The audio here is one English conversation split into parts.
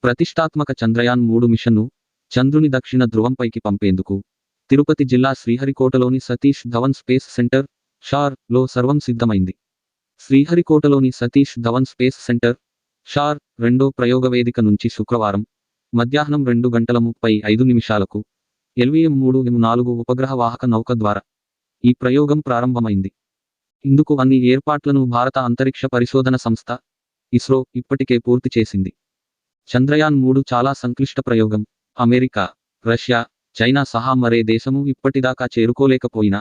ప్రతిష్టాత్మక చంద్రయాన్ 3 మిషన్ను చంద్రుని దక్షిణ ధ్రువంపైకి పంపేందుకు తిరుపతి జిల్లా శ్రీహరికోటలోని సతీష్ ధవన్ స్పేస్ సెంటర్ లో సర్వం సిద్ధమైంది. శ్రీహరికోటలోని సతీష్ ధవన్ స్పేస్ సెంటర్ రెండో ప్రయోగవేదిక నుంచి శుక్రవారం మధ్యాహ్నం 2:35 LVM3 ఉపగ్రహ వాహక నౌక ద్వారా ఈ ప్రయోగం ప్రారంభమైంది. ఇందుకు అన్ని ఏర్పాట్లను భారత అంతరిక్ష పరిశోధన సంస్థ ఇస్రో ఇప్పటికే పూర్తి చేసింది. చంద్రయాన్ 3 చాలా సంక్లిష్ట ప్రయోగం. అమెరికా, రష్యా, చైనా సహా మరే దేశము ఇప్పటిదాకా చేరుకోలేకపోయినా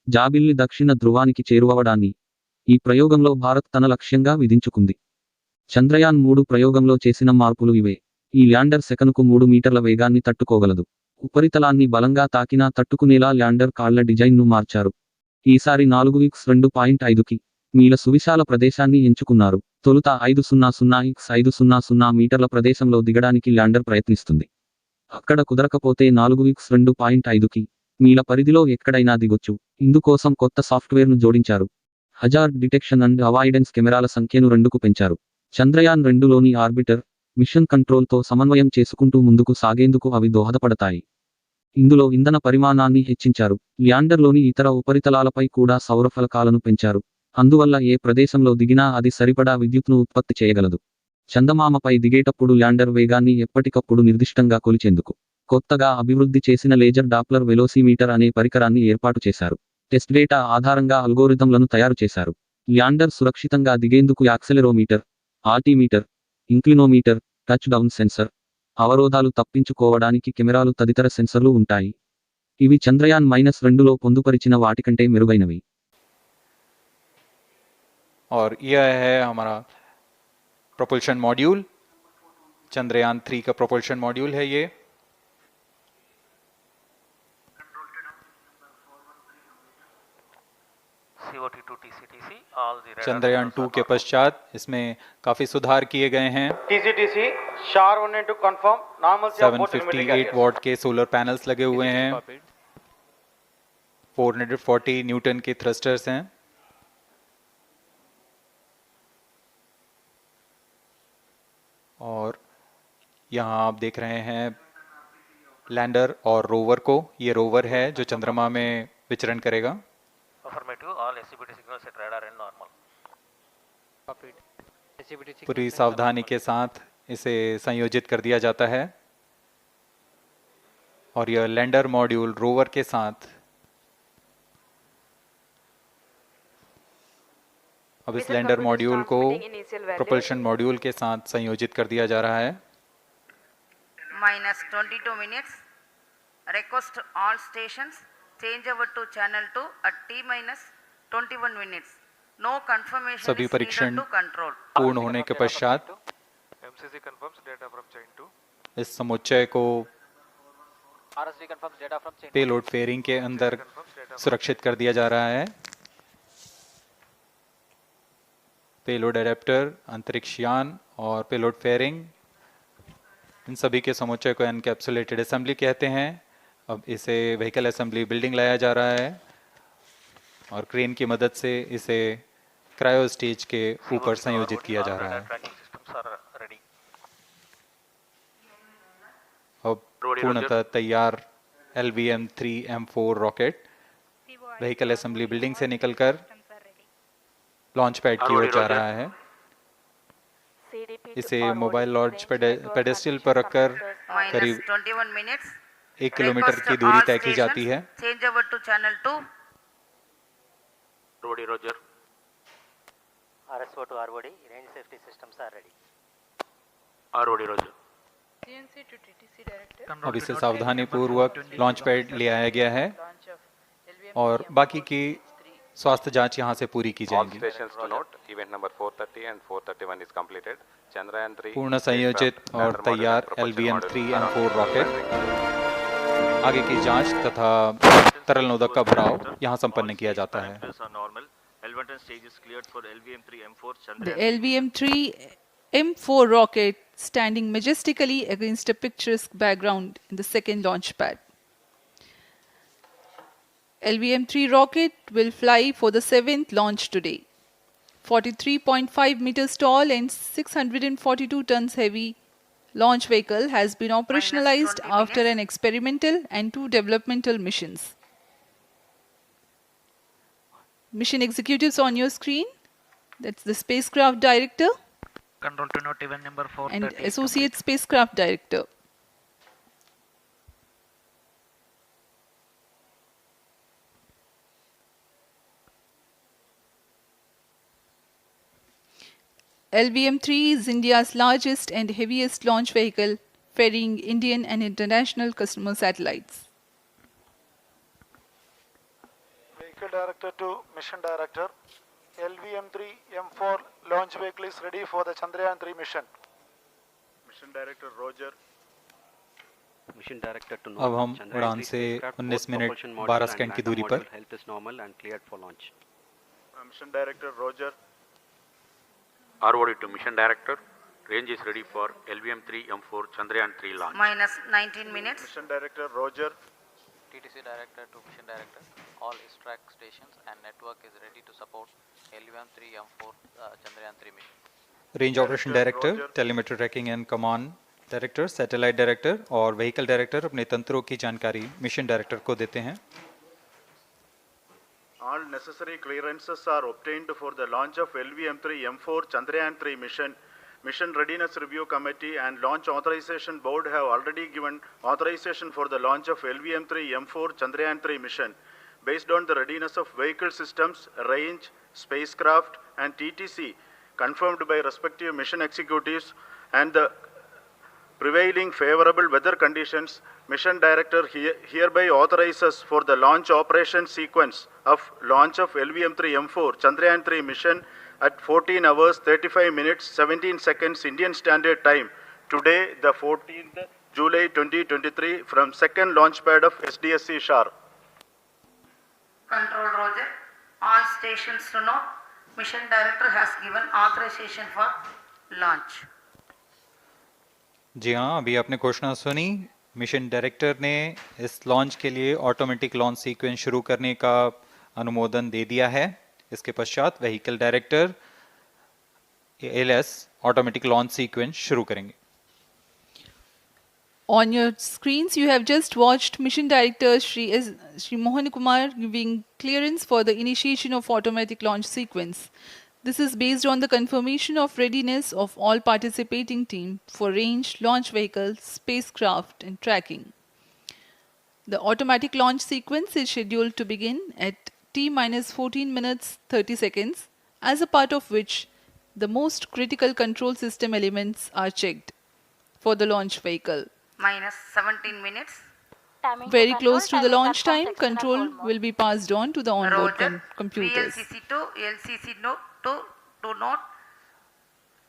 జాబిల్లి దక్షిణ ధ్రువానికి చేరువవడాన్ని ఈ ప్రయోగంలో భారత్ తన లక్ష్యంగా విధించుకుంది. చంద్రయాన్ 3 ప్రయోగంలో చేసిన మార్పులు ఇవే. ఈ ల్యాండర్ సెకనుకు 3 మీటర్ల వేగాన్ని తట్టుకోగలదు. ఉపరితలాన్ని బలంగా తాకినా తట్టుకునేలా ల్యాండర్ కాళ్ల డిజైన్ను మార్చారు. ఈసారి 4x2.5 మీల సువిశాల ప్రదేశాన్ని ఎంచుకున్నారు. తొలుత 500x500 మీటర్ల ప్రదేశంలో దిగడానికి ల్యాండర్ ప్రయత్నిస్తుంది. అక్కడ కుదరకపోతే 4x2.5 మీల పరిధిలో ఎక్కడైనా దిగొచ్చు. ఇందుకోసం కొత్త సాఫ్ట్వేర్ను జోడించారు. హజార్డ్ డిటెక్షన్ అండ్ అవాయిడెన్స్ కెమెరాల సంఖ్యను 2కు పెంచారు. చంద్రయాన్ 2లోని ఆర్బిటర్, మిషన్ కంట్రోల్తో సమన్వయం చేసుకుంటూ ముందుకు సాగేందుకు అవి దోహదపడతాయి. ఇందులో ఇంధన పరిమాణాన్ని హెచ్చించారు. ల్యాండర్లోని ఇతర ఉపరితలాలపై కూడా సౌరఫలకాలను పెంచారు. అందువల్ల ఏ ప్రదేశంలో దిగినా అది సరిపడా విద్యుత్ను ఉత్పత్తి చేయగలదు. చందమామపై దిగేటప్పుడు ల్యాండర్ వేగాన్ని ఎప్పటికప్పుడు నిర్దిష్టంగా కొలిచేందుకు కొత్తగా అభివృద్ధి చేసిన లేజర్ డాప్లర్ వెలోసిమీటర్ అనే పరికరాన్ని ఏర్పాటు చేశారు. టెస్ట్ డేటా ఆధారంగా అల్గోరిథంలను తయారు చేశారు. ల్యాండర్ సురక్షితంగా దిగేందుకు యాక్సెలెరోమీటర్, ఆల్టీమీటర్, ఇంక్లినోమీటర్, టచ్ డౌన్ సెన్సర్, అవరోధాలు తప్పించుకోవడానికి కెమెరాలు తదితర సెన్సర్లు ఉంటాయి. ఇవి చంద్రయాన్ -2లో పొందుపరిచిన వాటికంటే మెరుగైనవి. और यह है हमारा प्रोपल्शन मॉड्यूल, चंद्रयान 3 का प्रोपल्शन मॉड्यूल है ये. चंद्रयान 2 के पश्चात इसमें काफी सुधार किए गए हैं. 758 वॉट के सोलर पैनल्स लगे हुए हैं. 440 न्यूटन के थ्रस्टर्स हैं. और यहाँ आप देख रहे हैं लैंडर और रोवर को. ये रोवर है जो चंद्रमा में विचरण करेगा. पूरी सावधानी के साथ इसे संयोजित कर दिया जाता है. और यह लैंडर मॉड्यूल रोवर के साथ अब इस लैंडर मॉड्यूल को प्रोपल्शन मॉड्यूल के साथ संयोजित कर दिया जा रहा है. -22 minutes. Request all stations change over to channel 2 at T-21 minutes. No confirmation सभी परीक्षण पूर्ण होने के पश्चात MCC confirms data from chain 2. इस समुच्चय को पेलोड फेयरिंग के अंदर सुरक्षित कर दिया जा रहा है. पेलोड एडेप्टर, अंतरिक्ष यान और पेलोड फेयरिंग, इन सभी के समुच्चय को एनकैप्सुलेटेड असेंबली कहते हैं. अब इसे व्हीकल असेंबली बिल्डिंग लाया जा रहा है और क्रेन की मदद से इसे क्रायो स्टेज के ऊपर संयोजित किया जा रहा है. अब पूर्णतः तैयार LVM3 M4 rocket vehicle assembly building से निकलकर लॉन्च पैड की ओर जा रहा है. इसे मोबाइल लॉन्च पेडेस्टल पर रखकर करीब 1 किलोमीटर की दूरी तय की जाती है. Change over to channel 2. Roger. RSO to ROD, range safety systems are ready. Roger. CNC to TTC director. अब इसे सावधानी पूर्वक लॉन्च पैड ले आया गया है और बाकी की स्वास्थ्य जांच यहां से पूरी की जाएगी. पूर्ण संयोजित और तैयार LVM3 M4 रॉकेट आगे की जांच तथा तरल नोदक का भराव यहां संपन्न किया जाता है. The LVM3 M4 rocket standing majestically against a picturesque background in the second launch pad. LVM3 rocket will fly for the 7th launch today. 43.5 meters tall and 642 tons heavy, Launch vehicle has been operationalized 20 after minutes. an experimental and 2 developmental missions. Mission executives on your screen. That's the spacecraft director Control to note event number 430 and is associate complete. spacecraft director. LVM3 is India's largest and heaviest launch vehicle, ferrying Indian and international customer satellites. Vehicle Director to Mission Director. LVM3 M4 launch vehicle is ready for the Chandrayaan 3 mission. Mission Director Roger. Mission director to अब हम उड़ान से 19 minute 12 second की दूरी पर health is normal and cleared for launch Mission Director Roger. ROD to Mission Director. Range is ready for LVM3 M4 Chandrayaan 3 launch. minus 19 minutes. Mission Director Roger. TTC Director to Mission Director, all track stations and network is ready to support LVM3 M4 Chandrayaan 3 mission. Range operation director, telemetry tracking and command director, satellite director और vehicle director अपने तंत्रों की जानकारी mission director को देते हैं. All necessary clearances are obtained for the launch of LVM3 M4 Chandrayaan 3 mission. Mission Readiness Review Committee and Launch Authorization Board have already given authorization for the launch of LVM3 M4 Chandrayaan 3 mission. Based on the readiness of vehicle systems, range, spacecraft and TTC confirmed by respective mission executives and the prevailing favorable weather conditions, Mission Director hereby authorizes for the launch operation sequence of launch of LVM3 M4 Chandrayaan 3 mission at 14 hours 35 minutes 17 seconds Indian Standard Time today, the 14th July 2023 from second launch pad of SDSC Shar. Control Roger. All stations to know. Mission Director has given authorization for launch. जी हाँ, अभी आपने घोषणा सुनी. Mission director ने इस launch के लिए automatic launch sequence शुरू करने का अनुमोदन दे दिया है. इसके पश्चात vehicle director LS automatic launch sequence शुरू करेंगे. On your screens, you have just watched Mission Director Shri Mohan Kumar giving clearance for the initiation of automatic launch sequence. This is based on the confirmation of readiness of all participating team for range, launch vehicles, spacecraft and tracking. The automatic launch sequence is scheduled to begin at T-minus 14 minutes 30 seconds, as a part of which the most critical control system elements are checked for the launch vehicle. Minus 17 minutes. Very close to the launch time, control will be passed on to the onboard Roger. computers. VLCC to LCC to note.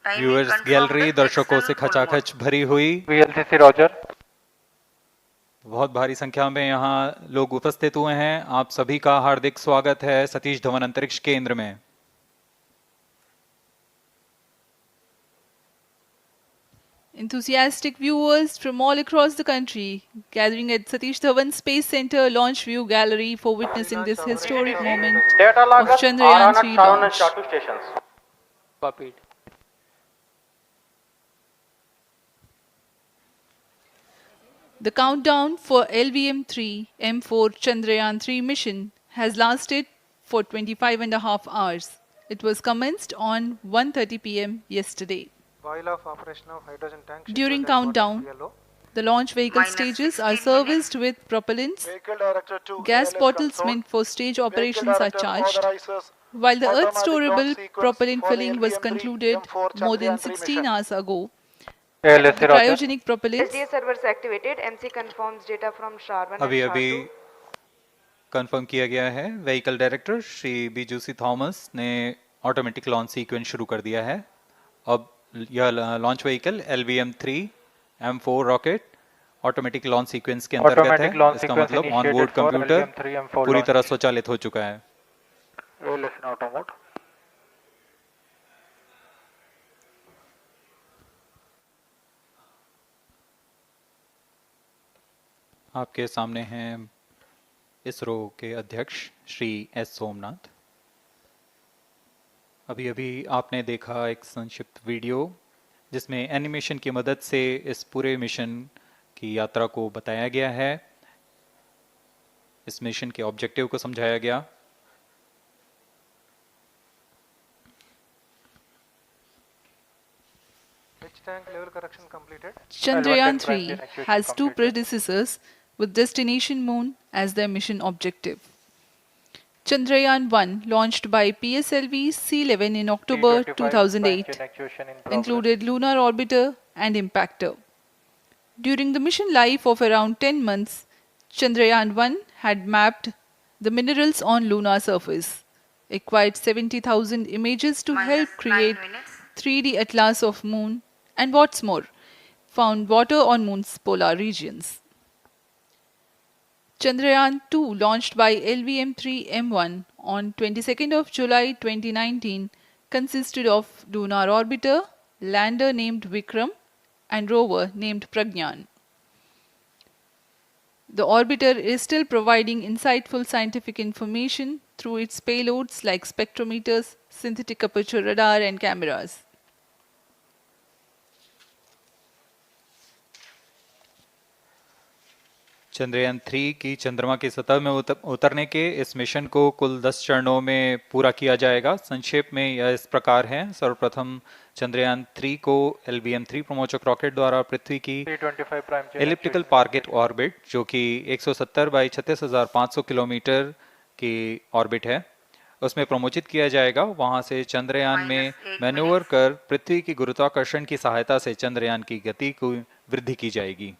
Timing viewers confirmed gallery with दर्शकों से excel full खचाखच भरी हुई. VLCC Roger. बहुत भारी संख्या में यहाँ लोग उपस्थित हुए हैं. आप सभी का हार्दिक स्वागत है सतीश धवन अंतरिक्ष केंद्र में. Enthusiastic viewers from all across the country gathering at Satish Dhawan Space Center Launch View Gallery for witnessing this historic moment of Chandrayaan 3 launch. Copied. The countdown for LVM3 M4 Chandrayaan 3 mission has lasted for 25.5 hours. It was commenced on 1:30 p.m. yesterday. While of operation of hydrogen tank. During scheduled at countdown, yellow. the launch vehicle Minus stages 16 are serviced with propellants. Vehicle Director to Gas ALS bottles console. meant for stage Vehicle operations are Director charged, authorizes while the automatic Earth storable launch sequence propellant for the filling was LVM3 concluded M4 more than Chandrayaan 3 16 mission. hours ago. ALSC The Roger. cryogenic propellants SDA servers activated. MC confirms data from SHAR-1 अभी and अभी SHAR-2. Confirm किया गया है. Vehicle director Shri Biju सी Thomas ने automatic launch sequence शुरू कर दिया है. अब यह launch vehicle LVM3 M4 rocket automatic launch sequence के अंतर्गत है. Automatic launch इसका sequence मतलब initiated onboard for computer LVM3 M4 पूरी launch. तरह स्वचालित हो चुका है. ALS in auto mode. आपके सामने हैं इसरो के अध्यक्ष श्री एस सोमनाथ. अभी अभी आपने देखा एक संक्षिप्त वीडियो जिसमें एनिमेशन की मदद से इस पूरे मिशन की यात्रा को बताया गया है, इस मिशन के ऑब्जेक्टिव को समझाया गया। Which tank level correction completed? Chandrayaan L1 prime 3 inactivation has two completed. predecessors with destination moon as their mission objective. Chandrayaan 1, launched by PSLV C11 in October T25 prime 2008, chain actuation in progress. included lunar orbiter and impactor. During the mission life of around 10 months, Chandrayaan 1 had mapped the minerals on lunar surface, acquired 70,000 images to help Minus 9 create minutes. 3D atlas of moon, and what's more, found water on moon's polar regions. Chandrayaan 2, launched by LVM3 M1 on 22nd of July 2019, consisted of lunar orbiter, lander named Vikram, and rover named Pragyan. The orbiter is still providing insightful scientific information through its payloads like spectrometers, synthetic aperture radar, and cameras. Chandrayaan 3 की चंद्रमा की सतह में उतरने के इस mission को कुल 10 चरणों में पूरा किया जाएगा। संक्षेप में यह इस प्रकार है। सर्वप्रथम चंद्रयान 3 को LVM3 प्रमोचक रॉकेट द्वारा पृथ्वी की एलिप्टिकल टारगेट ऑर्बिट, जो कि 170 बाई 36,500 किलोमीटर की ऑर्बिट है, उसमें प्रमोचित किया जाएगा। वहां से चंद्रयान में मैन्यूवर कर पृथ्वी की गुरुत्वाकर्षण की सहायता से चंद्रयान की गति को वृद्धि की जाएगी।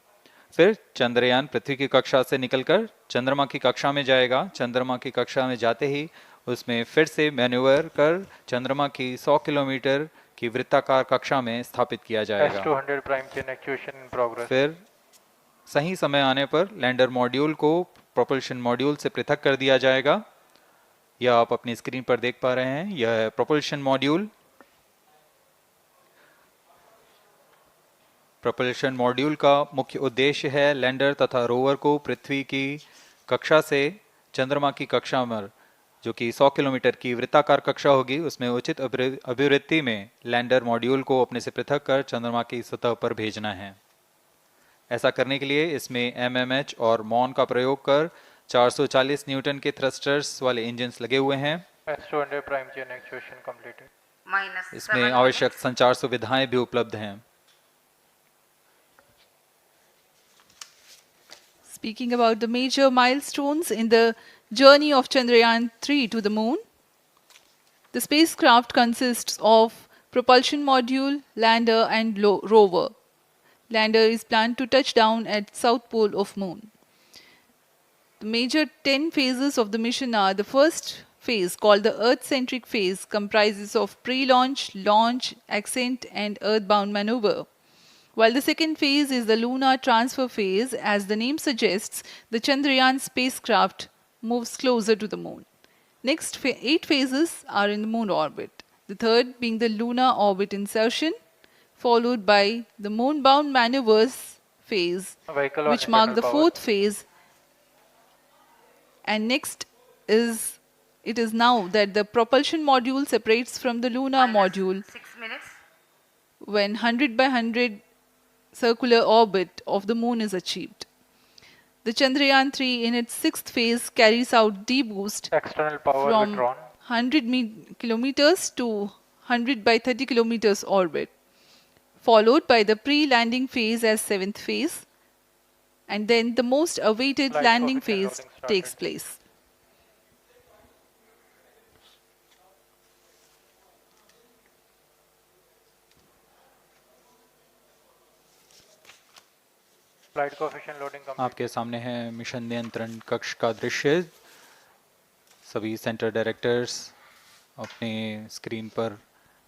फिर चंद्रयान पृथ्वी की कक्षा से निकलकर चंद्रमा की कक्षा में जाएगा। चंद्रमा की कक्षा में जाते ही उसमें फिर से मैन्यूवर कर चंद्रमा की 100 किलोमीटर की वृत्ताकार कक्षा में स्थापित किया जाएगा। S200 prime chain actuation in progress. फिर सही समय आने पर लैंडर मॉड्यूल को प्रोपल्शन मॉड्यूल से पृथक कर दिया जाएगा। यह आप अपनी स्क्रीन पर देख पा रहे हैं, यह प्रोपल्शन मॉड्यूल। प्रोपल्शन मॉड्यूल का मुख्य उद्देश्य है लैंडर तथा रोवर को पृथ्वी की कक्षा से चंद्रमा की कक्षा में, जो कि 100 किलोमीटर की वृत्ताकार कक्षा होगी, उसमें उचित अभिवृत्ति में लैंडर मॉड्यूल को अपने से पृथक कर चंद्रमा की सतह पर भेजना है। ऐसा करने के लिए इसमें MMH और मॉन का प्रयोग कर 440 न्यूटन के थ्रस्टर्स वाले इंजन्स लगे हुए हैं। S200 prime chain actuation completed. Minus इसमें 7 आवश्यक minutes. संचार सुविधाएं भी उपलब्ध हैं। Speaking about the major milestones in the journey of Chandrayaan 3 to the moon, the spacecraft consists of propulsion module, lander, and rover. Lander is planned to touch down at south pole of moon. The major 10 phases of the mission are: the first phase, called the Earth-centric phase, comprises of pre-launch, launch, ascent, and earthbound maneuver. While the second phase is the lunar transfer phase, as the name suggests, the Chandrayaan spacecraft moves closer to the moon. Next 8 phases are in the moon orbit, the third being the lunar orbit insertion, followed by the moon-bound maneuvers phase, Vehicle which on mark internal the power. fourth phase. And next it is now that the propulsion module separates from the lunar module Minus 6 minutes. when 100 by 100 circular orbit of the moon is achieved. The Chandrayaan 3 in its sixth phase carries out D-boost External power from withdrawn. 100 kilometers to 100 by 30 kilometers orbit, followed by the pre-landing phase as seventh phase, and then the most awaited Flight landing coefficient phase loading started. takes place. Flight coefficient loading complete. आपके सामने है mission नियंत्रण कक्ष का दृश्य। सभी centre directors अपने screen पर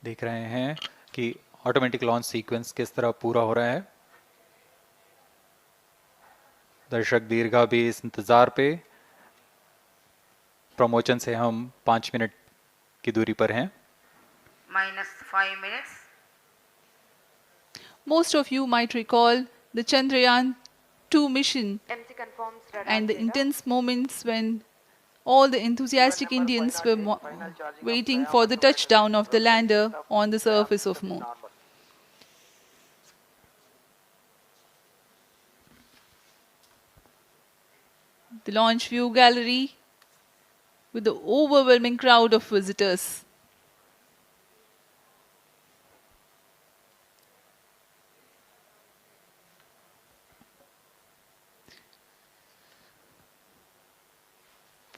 देख रहे हैं कि ऑटोमेटिक लॉन्च सीक्वेंस किस तरह पूरा हो रहा है। दर्शक दीर्घा भी इस इंतज़ार पे। प्रमोशन से हम 5 मिनट की दूरी पर हैं। Minus 5 minutes. Most of you might recall the Chandrayaan 2 mission MC confirms radar and the data. intense moments when all the enthusiastic Indians were waiting for the touchdown of the lander on the surface of moon. the launch view gallery with the overwhelming crowd of visitors.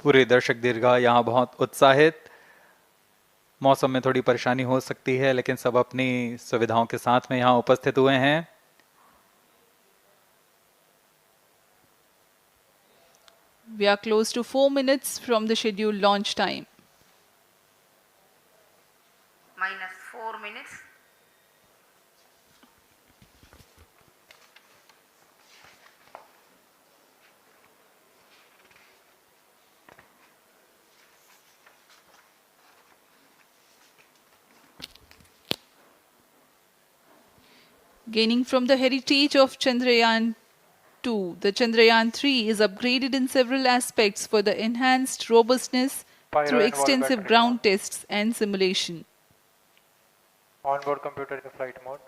पूरे दर्शक दीर्घा यहाँ बहुत उत्साहित। मौसम में थोड़ी परेशानी हो सकती है, लेकिन सब अपनी सुविधाओं के साथ में यहाँ उपस्थित हुए हैं। We are close to 4 minutes from the scheduled launch time. minus 4 minutes. Gaining from the heritage of Chandrayaan 2, the Chandrayaan 3 is upgraded in several aspects for the enhanced robustness Pyro through and wall extensive battery ground mode. tests and simulation. Onboard computer in flight mode.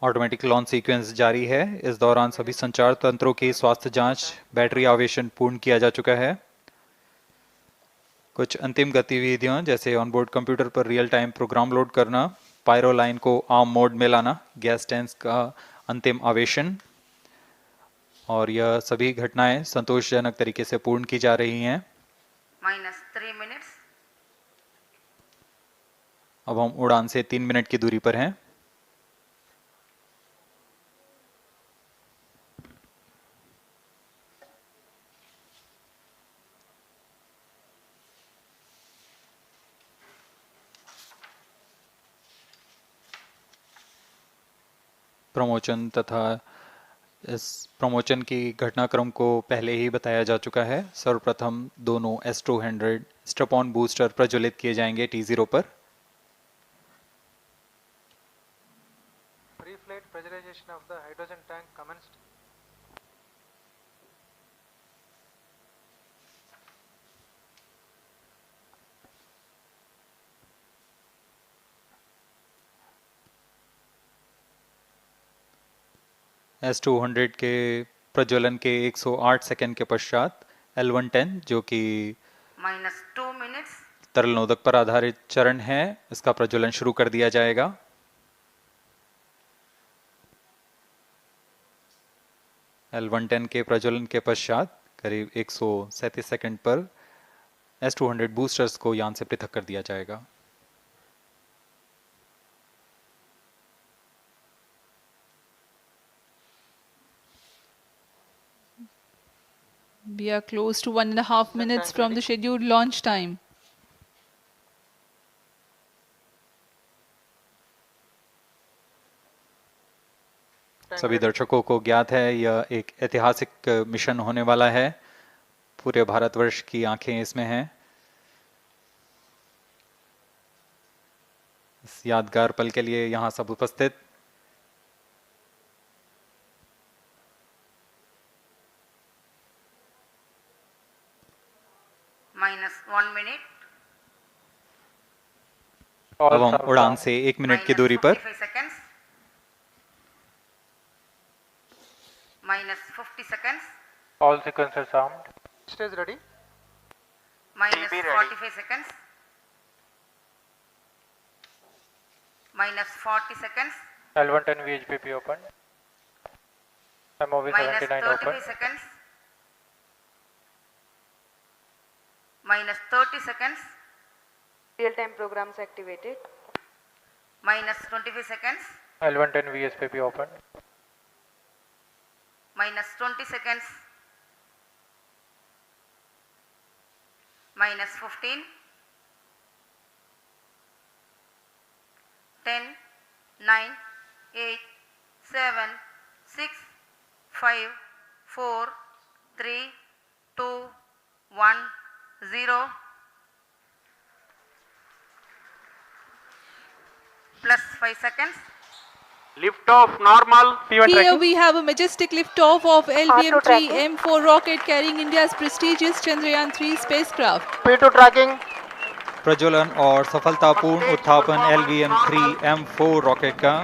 Automatic launch sequence जारी है। इस दौरान सभी संचार तंत्रों की स्वास्थ्य जांच, बैटरी आवेशन पूर्ण किया जा चुका है। कुछ अंतिम गतिविधियां जैसे ऑनबोर्ड कंप्यूटर पर रियल टाइम प्रोग्राम लोड करना, पायरो लाइन को आर्म मोड में लाना, गैस टैंक्स का अंतिम आवेशन, और यह सभी घटनाएं संतोषजनक तरीके से पूर्ण की जा रही हैं। minus 3 minutes. अब हम उड़ान से 3 मिनट की दूरी पर हैं। प्रमोशन तथा इस प्रमोशन की घटनाक्रम को पहले ही बताया जा चुका है। सर्वप्रथम दोनों S200 स्ट्रैप-ऑन बूस्टर प्रज्वलित किए जाएंगे T0 पर। Pre-flight pressurization of the hydrogen tank commenced. S200 के प्रज्वलन के 108 सेकंड के पश्चात L110 जो कि minus 2 minutes. तरल नोदक पर आधारित चरण है, इसका प्रज्वलन शुरू कर दिया जाएगा। L110 के प्रज्वलन के पश्चात करीब 137 सेकंड पर S200 बूस्टर्स को यान से पृथक कर दिया जाएगा। We are close to 1.5 minutes from the scheduled launch time. सभी दर्शकों को ज्ञात है यह एक ऐतिहासिक मिशन होने वाला है। पूरे भारतवर्ष की आंखें इसमें हैं। इस यादगार पल के लिए यहाँ सब उपस्थित। minus 1 minute. अब हम उड़ान से 1 मिनट की दूरी पर। 45 seconds. minus 50 seconds. All sequences armed. Stage ready. minus TB ready. 45 seconds. minus 40 seconds. L110 VHPP open. MOV minus 79 35 open. seconds. minus 30 seconds. Real-time programs activated. minus 25 seconds. L110 VSPP open. minus 20 seconds. minus 15. 10, 9, 8, 7, 6, 5, 4, 3, 2, 1, 0. Plus 5 seconds. Lift off normal. P1 Here tracking. we have a majestic liftoff of LVM3 tracking. M4 rocket carrying India's prestigious Chandrayaan 3 spacecraft. P2 tracking. प्रज्वलन और सफलतापूर्ण उत्थापन LVM3 M4 rocket का।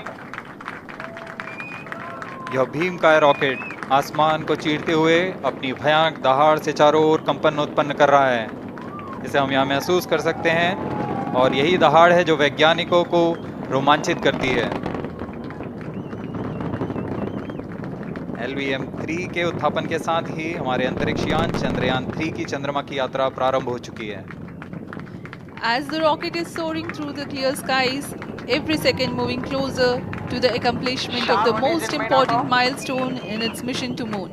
यह भीम का rocket आसमान को चीरते हुए अपनी भयानक दहाड़ से चारों ओर कंपन उत्पन्न कर रहा है। इसे हम यहाँ महसूस कर सकते हैं और यही दहाड़ है जो वैज्ञानिकों को रोमांचित करती है। LVM3 के उत्थापन के साथ ही हमारे अंतरिक्ष यान चंद्रयान 3 की चंद्रमा की यात्रा प्रारंभ हो चुकी है। As the rocket is soaring through the clear skies, every second moving closer to the accomplishment of the most important milestone in its mission to moon.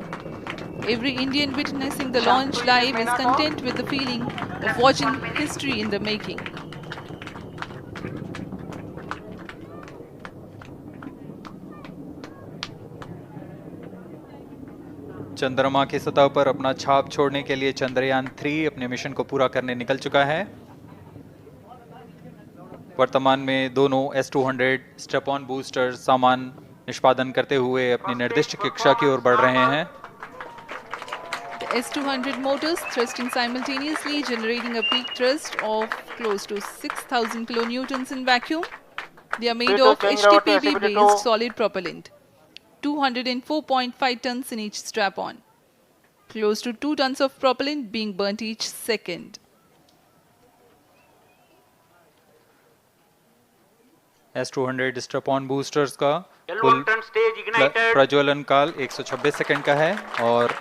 Every Indian witnessing the launch live is content with the feeling of watching history in the making. चंद्रमा की सतह पर अपना छाप छोड़ने के लिए चंद्रयान 3 अपने मिशन को पूरा करने निकल चुका है। वर्तमान में दोनों S200 स्टेप ऑन बूस्टर सामान निष्पादन करते हुए अपनी निर्दिष्ट कक्षा की ओर बढ़ रहे हैं। The S200 motors thrusting simultaneously, generating a peak thrust of close to 6,000 kilonewtons in vacuum. They are made of HTPB-based solid propellant, 204.5 tons in each strap-on. Close to 2 tons of propellant being burnt each second. S200 step-on boosters का कुल प्रज्वलन काल 126 second का है और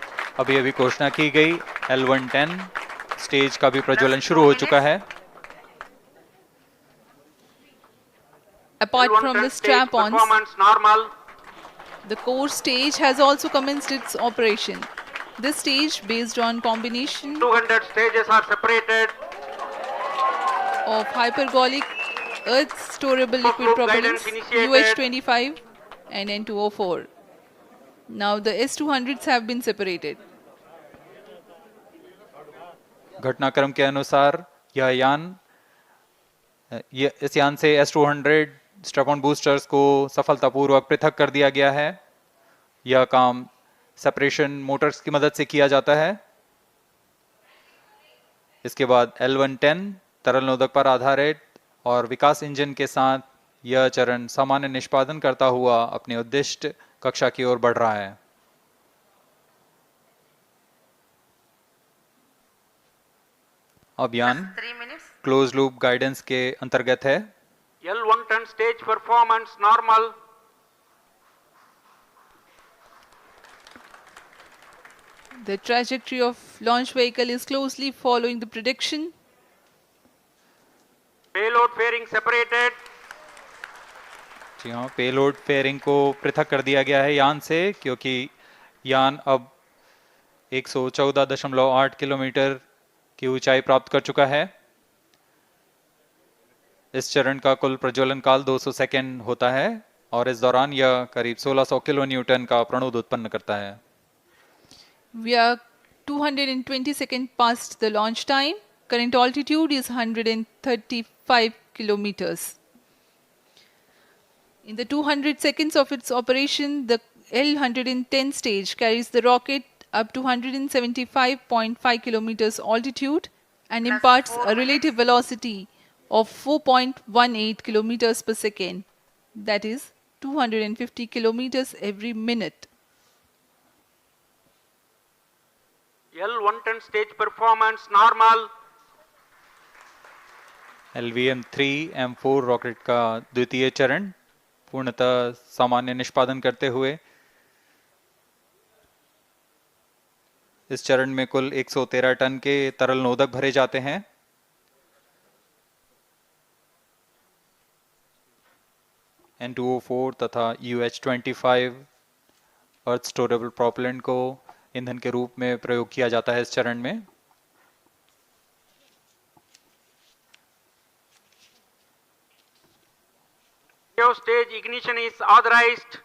अभी अभी घोषणा की गई L110 स्टेज का भी प्रज्वलन शुरू हो चुका है। Apart from the strap-ons, the core stage has also commenced its operation. This stage, based on combination 200 stages are separated of hypergolic earth storable liquid propellants UH25 and N2O4. Now the S200s have been separated. घटनाक्रम के अनुसार इस यान से S200 step-on boosters को सफलतापूर्वक पृथक कर दिया गया है। यह काम सेपरेशन मोटर्स की मदद से किया जाता है। इसके बाद L110 तरल नोदक पर आधारित और विकास इंजन के साथ यह चरण सामान्य निष्पादन करता हुआ अपने उद्दिष्ट कक्षा की ओर बढ़ रहा है। अभियान क्लोज लूप गाइडेंस के अंतर्गत है। L110 stage performance normal. The trajectory of launch vehicle is closely following the prediction. Payload fairing separated. जी हाँ, पेलोड फेयरिंग को पृथक कर दिया गया है यान से, क्योंकि यान अब 114.8 किलोमीटर की ऊंचाई प्राप्त कर चुका है। इस चरण का कुल प्रज्वलन काल 200 सेकेंड होता है और इस दौरान यह करीब 1600 किलो न्यूटन का प्रणुद उत्पन्न करता है। We are 220 seconds past the launch time. Current altitude is 135 kilometers. In the 200 seconds of its operation, the L110 stage carries the rocket up to 175.5 kilometers altitude and imparts a relative velocity of 4.18 kilometers per second. That is 250 kilometers every minute. L110 stage performance normal. LVM3 M4 rocket का द्वितीय चरण पूर्णतः सामान्य निष्पादन करते हुए इस चरण में कुल 113 टन के तरल नोदक भरे जाते हैं। N2O4 तथा UH25 अर्थ स्टोरेबल प्रोपेलेंट को ईंधन के रूप में प्रयोग किया जाता है इस चरण में। Stage ignition is authorized.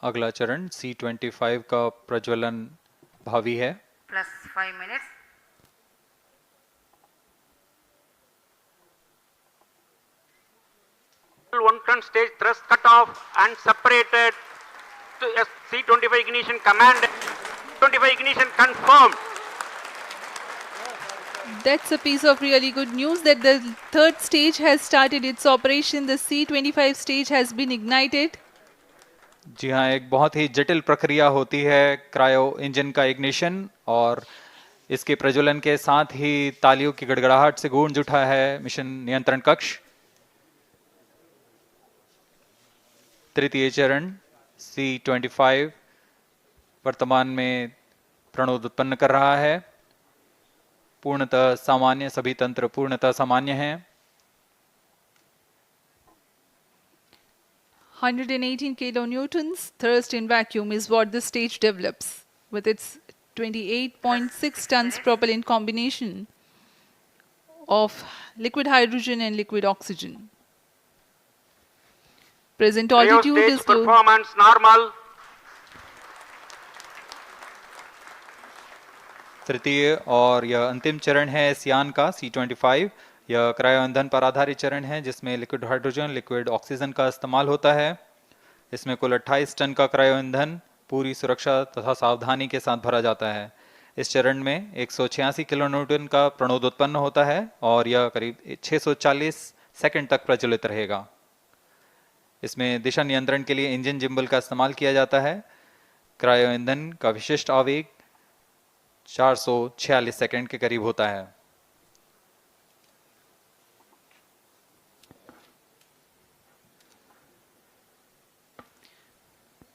अगला चरण C25 का प्रज्वलन भावी है। Plus 5 minutes. L110 stage thrust cut off and separated to C25 ignition command. 25 ignition confirmed. That's a piece of really good news that the third stage has started its operation. The C-25 stage has been ignited. जी हाँ, एक बहुत ही जटिल प्रक्रिया होती है cryo engine का ignition, और इसके प्रज्वलन के साथ ही तालियों की गड़गड़ाहट से गूंज उठा है मिशन नियंत्रण कक्ष। तृतीय चरण C-25 वर्तमान में प्रणोद उत्पन्न कर रहा है। पूर्णतः सामान्य, सभी तंत्र पूर्णतः सामान्य हैं। 118 kilonewtons thrust in vacuum is what this stage develops with its 28.6 tons propellant combination of liquid hydrogen and liquid oxygen. Present altitude Stage is low. performance normal. तृतीय और यह अंतिम चरण है इस यान का C-25। यह क्रायो ईंधन पर आधारित चरण है जिसमें लिक्विड हाइड्रोजन, लिक्विड ऑक्सीजन का इस्तेमाल होता है। इसमें कुल 28 टन का क्रायो ईंधन पूरी सुरक्षा तथा सावधानी के साथ भरा जाता है। इस चरण में 186 किलोन्यूटन का प्रणोद उत्पन्न होता है और यह करीब 640 सेकंड तक प्रज्वलित रहेगा। इसमें दिशा नियंत्रण के लिए इंजन जिम्बल का इस्तेमाल किया जाता है। क्रायो ईंधन का विशिष्ट आवेग 446 सेकंड के करीब होता है।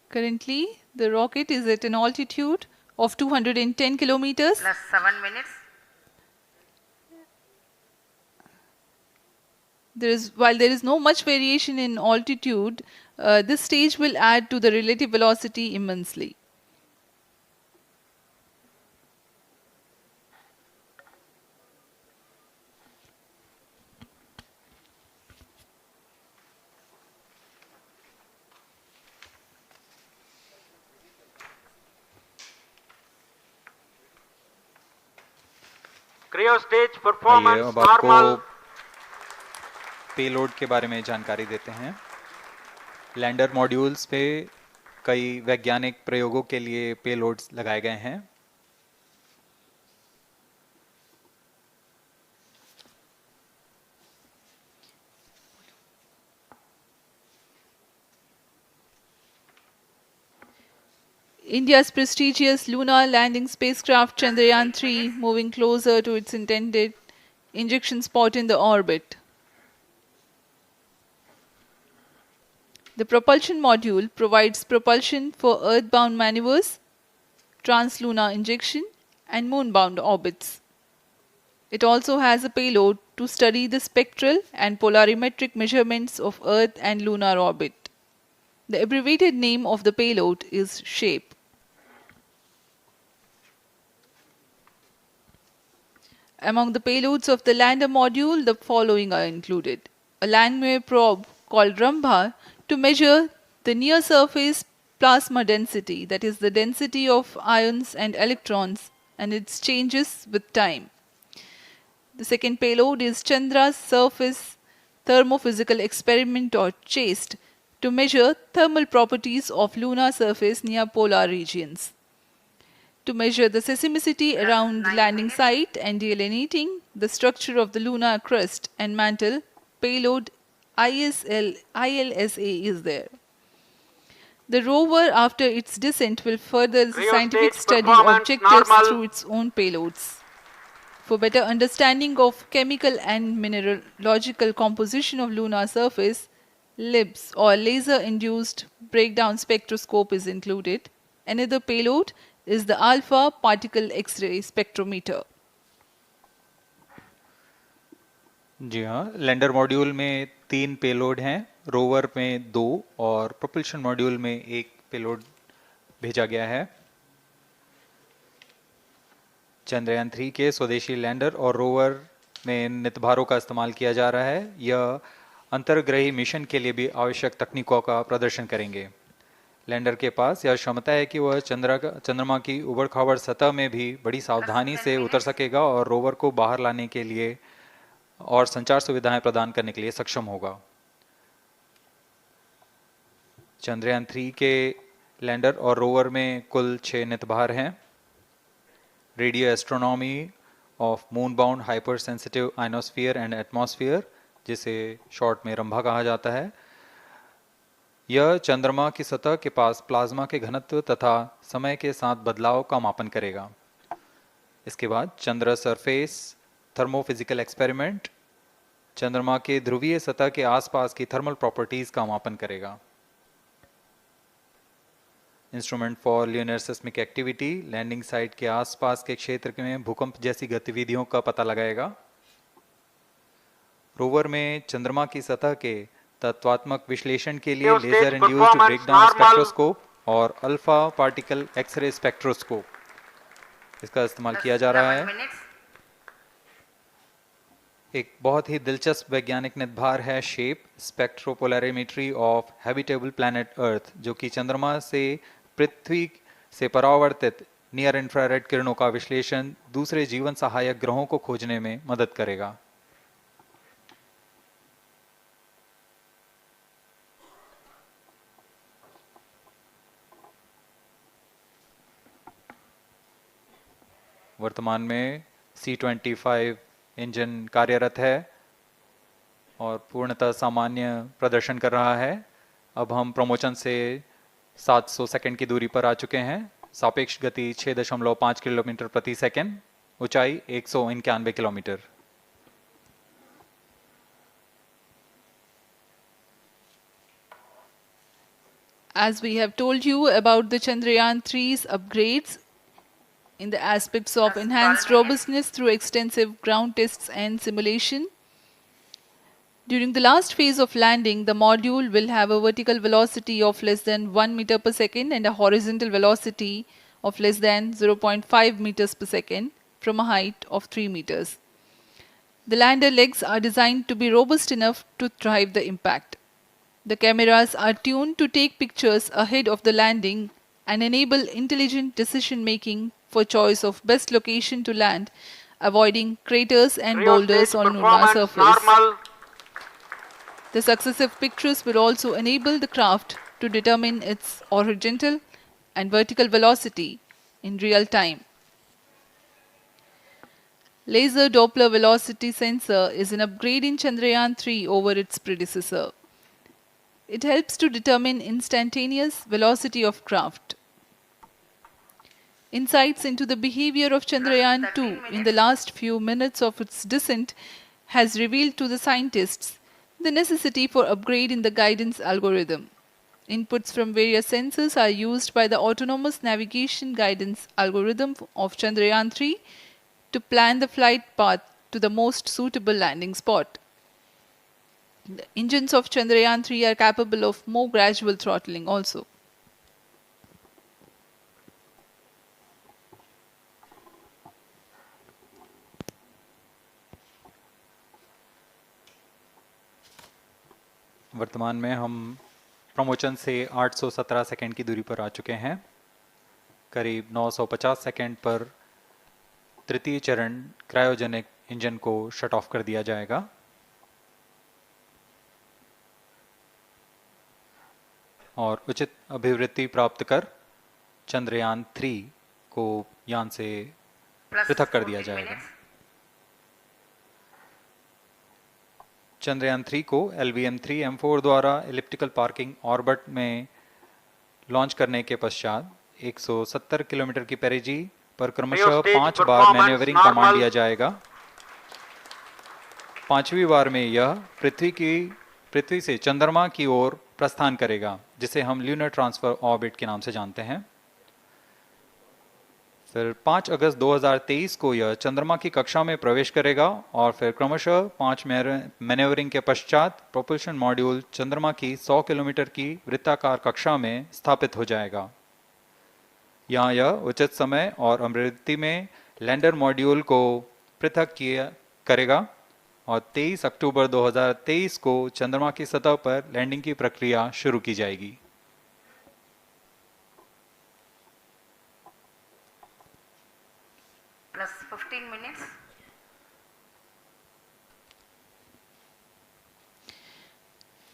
Currently, the rocket is at an altitude of 210 kilometers. Plus 7 minutes. While there is no much variation in altitude, this stage will add to the relative velocity immensely. Cryo stage आइए performance अब आपको normal. Payload के बारे में जानकारी देते हैं। Lander modules पे कई वैज्ञानिक प्रयोगों के लिए पेलोड्स लगाए गए हैं। India's prestigious lunar landing spacecraft Chandrayaan-3 moving closer to its intended injection spot in the orbit. The propulsion module provides propulsion for earthbound maneuvers, translunar injection, and moonbound orbits. It also has a payload to study the spectral and polarimetric measurements of Earth and lunar orbit. The abbreviated name of the payload is SHAPE. Among the payloads of the lander module, the following are included. A Langmuir probe called Rambha to measure the near surface plasma density, that is the density of ions and electrons, and its changes with time. The second payload is Chandra's surface thermophysical experiment, or CHASTE, to measure thermal properties of lunar surface near polar regions. To measure the seismicity around the landing site and delineating the structure of the lunar crust and mantle, payload ILSA is there. The rover, after its descent, will further the Cryo scientific stage study performance objectives normal. through its own payloads. For better understanding of chemical and mineralogical composition of lunar surface, LIBS, or laser-induced breakdown spectroscope, is included. Another payload is the alpha particle X-ray spectrometer. जी हाँ, lander module में 3 payload हैं, rover में 2 और propulsion module में 1 payload भेजा गया है। चंद्रयान 3 के स्वदेशी लैंडर और रोवर में नितभारों का इस्तेमाल किया जा रहा है। यह अंतर्ग्रही मिशन के लिए भी आवश्यक तकनीकों का प्रदर्शन करेंगे। लैंडर के पास यह क्षमता है कि वह चंद्रमा की उबड़-खाबड़ सतह में भी बड़ी सावधानी से उतर सकेगा और रोवर को बाहर लाने के लिए और संचार सुविधाएं प्रदान करने के लिए सक्षम होगा। चंद्रयान 3 के लैंडर और रोवर में कुल 6 नितभार हैं। Radio astronomy of moon-bound hypersensitive ionosphere and atmosphere, जिसे शॉर्ट में रंभा कहा जाता है। यह चंद्रमा की सतह के पास प्लाज्मा के घनत्व तथा समय के साथ बदलाव का मापन करेगा। इसके बाद चंद्र सरफेस थर्मोफिजिकल एक्सपेरिमेंट चंद्रमा के ध्रुवीय सतह के आसपास की थर्मल प्रॉपर्टीज का मापन करेगा। Instrument for lunar seismic activity landing site के आसपास के क्षेत्र में भूकंप जैसी गतिविधियों का पता लगाएगा। रोवर में चंद्रमा की सतह के तत्वात्मक विश्लेषण के लिए लेजर इंड्यूस्ड ब्रेकडाउन स्पेक्ट्रोस्कोप और अल्फा पार्टिकल एक्सरे स्पेक्ट्रोस्कोप इसका इस्तेमाल किया जा रहा है। एक बहुत ही दिलचस्प वैज्ञानिक निर्धार है shape स्पेक्ट्रोपोलैरिमेट्री of habitable planet earth, जो कि चंद्रमा से पृथ्वी से परावर्तित नियर इंफ्रारेड किरणों का विश्लेषण दूसरे जीवन सहायक ग्रहों को खोजने में मदद करेगा। वर्तमान में C-25 इंजन कार्यरत है और पूर्णतः सामान्य प्रदर्शन कर रहा है। अब हम प्रमोशन से 700 सेकंड की दूरी पर आ चुके हैं। सापेक्ष गति 6.5 किलोमीटर प्रति सेकंड, ऊंचाई 191 kilometre. As we have told you about the Chandrayaan 3's upgrades in the aspects of enhanced robustness through extensive ground tests and simulation, during the last phase of landing, the module will have a vertical velocity of less than 1 meter per second and a horizontal velocity of less than 0.5 meters per second from a height of 3 meters. The lander legs are designed to be robust enough to thrive the impact. The cameras are tuned to take pictures ahead of the landing and enable intelligent decision making for choice of best location to land, avoiding craters and boulders on lunar surface. The successive pictures will also enable the craft to determine its horizontal and vertical velocity in real time. Laser Doppler velocity sensor is an upgrade in Chandrayaan 3 over its predecessor. It helps to determine instantaneous velocity of craft. Insights into the behavior of Chandrayaan 2 in the last few minutes of its descent has revealed to the scientists the necessity for upgrade in the guidance algorithm. Inputs from various sensors are used by the autonomous navigation guidance algorithm of Chandrayaan 3 to plan the flight path to the most suitable landing spot. The engines of Chandrayaan 3 are capable of more gradual throttling also. वर्तमान में हम promotion से 817 second की दूरी पर आ चुके हैं। करीब 950 सेकंड पर तृतीय चरण क्रायोजेनिक इंजन को शट ऑफ कर दिया जाएगा और उचित अभिवृत्ति प्राप्त कर चंद्रयान 3 को यान से पृथक कर दिया जाएगा। चंद्रयान 3 को LVM3 M4 द्वारा एलिप्टिकल पार्किंग ऑर्बिट में लॉन्च करने के पश्चात 170 किलोमीटर की पेरिजी पर क्रमशः 5 बार मैन्यूवरिंग कमांड दिया जाएगा। 5वीं बार में यह पृथ्वी से चंद्रमा की ओर प्रस्थान करेगा, जिसे हम ल्यूनर ट्रांसफर ऑर्बिट के नाम से जानते हैं। फिर 5 अगस्त 2023 को यह चंद्रमा की कक्षा में प्रवेश करेगा और फिर क्रमशः 5 मैन्यूवरिंग के पश्चात प्रोपल्शन मॉड्यूल चंद्रमा की 100 किलोमीटर की वृत्ताकार कक्षा में स्थापित हो जाएगा। यहाँ यह उचित समय और अभिवृत्ति में लैंडर मॉड्यूल को पृथक करेगा और 23 अक्टूबर 2023 को चंद्रमा की सतह पर लैंडिंग की प्रक्रिया शुरू की जाएगी। Plus 15 minutes.